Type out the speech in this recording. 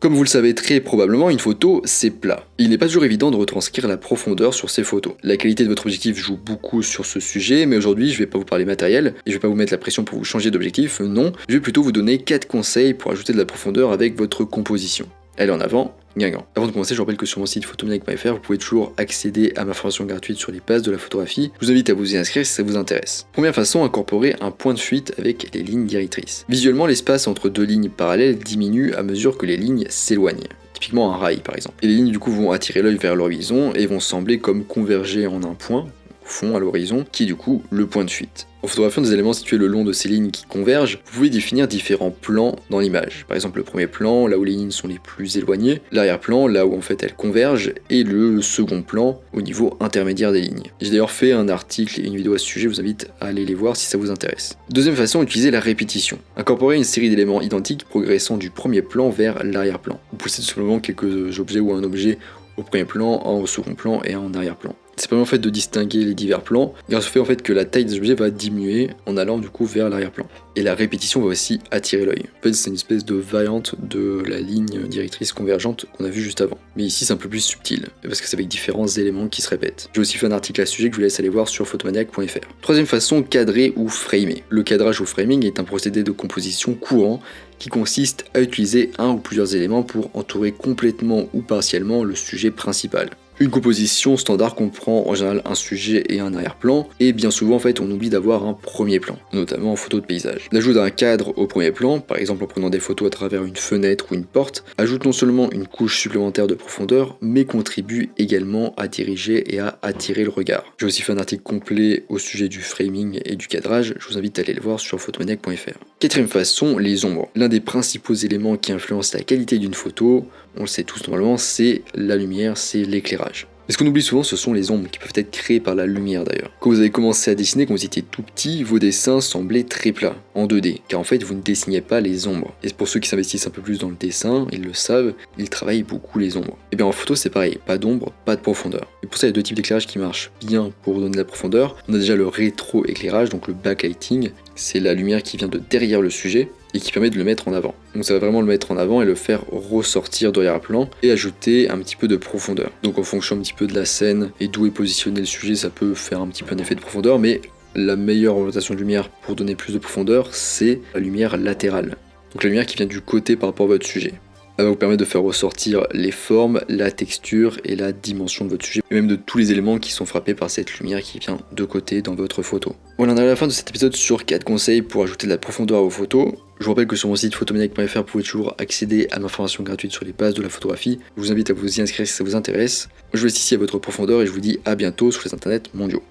Comme vous le savez très probablement, une photo, c'est plat. Il n'est pas toujours évident de retranscrire la profondeur sur ces photos. La qualité de votre objectif joue beaucoup sur ce sujet, mais aujourd'hui, je vais pas vous parler matériel, et je vais pas vous mettre la pression pour vous changer d'objectif, non. Je vais plutôt vous donner 4 conseils pour ajouter de la profondeur avec votre composition. Allez, en avant, Guingamp. Avant de commencer, je rappelle que sur mon site photomaniac.fr, vous pouvez toujours accéder à ma formation gratuite sur les bases de la photographie. Je vous invite à vous y inscrire si ça vous intéresse. Première façon, incorporer un point de fuite avec les lignes directrices. Visuellement, l'espace entre deux lignes parallèles diminue à mesure que les lignes s'éloignent. Typiquement un rail par exemple. Et les lignes du coup vont attirer l'œil vers l'horizon et vont sembler comme converger en un point, au fond à l'horizon, qui est du coup le point de fuite. En photographiant des éléments situés le long de ces lignes qui convergent, vous pouvez définir différents plans dans l'image. Par exemple le premier plan, là où les lignes sont les plus éloignées, l'arrière-plan, là où en fait elles convergent, et le second plan au niveau intermédiaire des lignes. J'ai d'ailleurs fait un article et une vidéo à ce sujet, je vous invite à aller les voir si ça vous intéresse. Deuxième façon, utiliser la répétition. Incorporer une série d'éléments identiques progressant du premier plan vers l'arrière-plan. Vous poussez tout simplement quelques objets ou un objet au premier plan, un au second plan et un en arrière-plan. Ça permet en fait de distinguer les divers plans grâce au fait en fait que la taille des objets va diminuer en allant du coup vers l'arrière-plan. Et la répétition va aussi attirer l'œil. En fait c'est une espèce de variante de la ligne directrice convergente qu'on a vu juste avant. Mais ici c'est un peu plus subtil, parce que c'est avec différents éléments qui se répètent. J'ai aussi fait un article à ce sujet que je vous laisse aller voir sur photomaniac.fr. Troisième façon, cadrer ou framer. Le cadrage ou framing est un procédé de composition courant qui consiste à utiliser un ou plusieurs éléments pour entourer complètement ou partiellement le sujet principal. Une composition standard comprend en général un sujet et un arrière-plan, et bien souvent en fait on oublie d'avoir un premier plan, notamment en photo de paysage. L'ajout d'un cadre au premier plan, par exemple en prenant des photos à travers une fenêtre ou une porte, ajoute non seulement une couche supplémentaire de profondeur, mais contribue également à diriger et à attirer le regard. J'ai aussi fait un article complet au sujet du framing et du cadrage, je vous invite à aller le voir sur photomaniac.fr. Quatrième façon, les ombres. L'un des principaux éléments qui influencent la qualité d'une photo, on le sait tous normalement, c'est la lumière, c'est l'éclairage. Mais ce qu'on oublie souvent, ce sont les ombres, qui peuvent être créées par la lumière d'ailleurs. Quand vous avez commencé à dessiner, quand vous étiez tout petit, vos dessins semblaient très plats, en 2D, car en fait vous ne dessiniez pas les ombres. Et pour ceux qui s'investissent un peu plus dans le dessin, ils le savent, ils travaillent beaucoup les ombres. Et bien en photo c'est pareil, pas d'ombre, pas de profondeur. Et pour ça il y a deux types d'éclairage qui marchent bien pour donner de la profondeur. On a déjà le rétro-éclairage, donc le backlighting, c'est la lumière qui vient de derrière le sujet, et qui permet de le mettre en avant. Donc ça va vraiment le mettre en avant et le faire ressortir de l'arrière-plan et ajouter un petit peu de profondeur. Donc en fonction un petit peu de la scène et d'où est positionné le sujet, ça peut faire un petit peu un effet de profondeur, mais la meilleure orientation de lumière pour donner plus de profondeur, c'est la lumière latérale. Donc la lumière qui vient du côté par rapport à votre sujet. Ça va vous permettre de faire ressortir les formes, la texture et la dimension de votre sujet, et même de tous les éléments qui sont frappés par cette lumière qui vient de côté dans votre photo. Voilà, on arrive à la fin de cet épisode sur 4 conseils pour ajouter de la profondeur à vos photos. Je vous rappelle que sur mon site photomaniac.fr, vous pouvez toujours accéder à ma formation gratuite sur les bases de la photographie. Je vous invite à vous y inscrire si ça vous intéresse. Je vous laisse ici à votre profondeur et je vous dis à bientôt sur les internets mondiaux.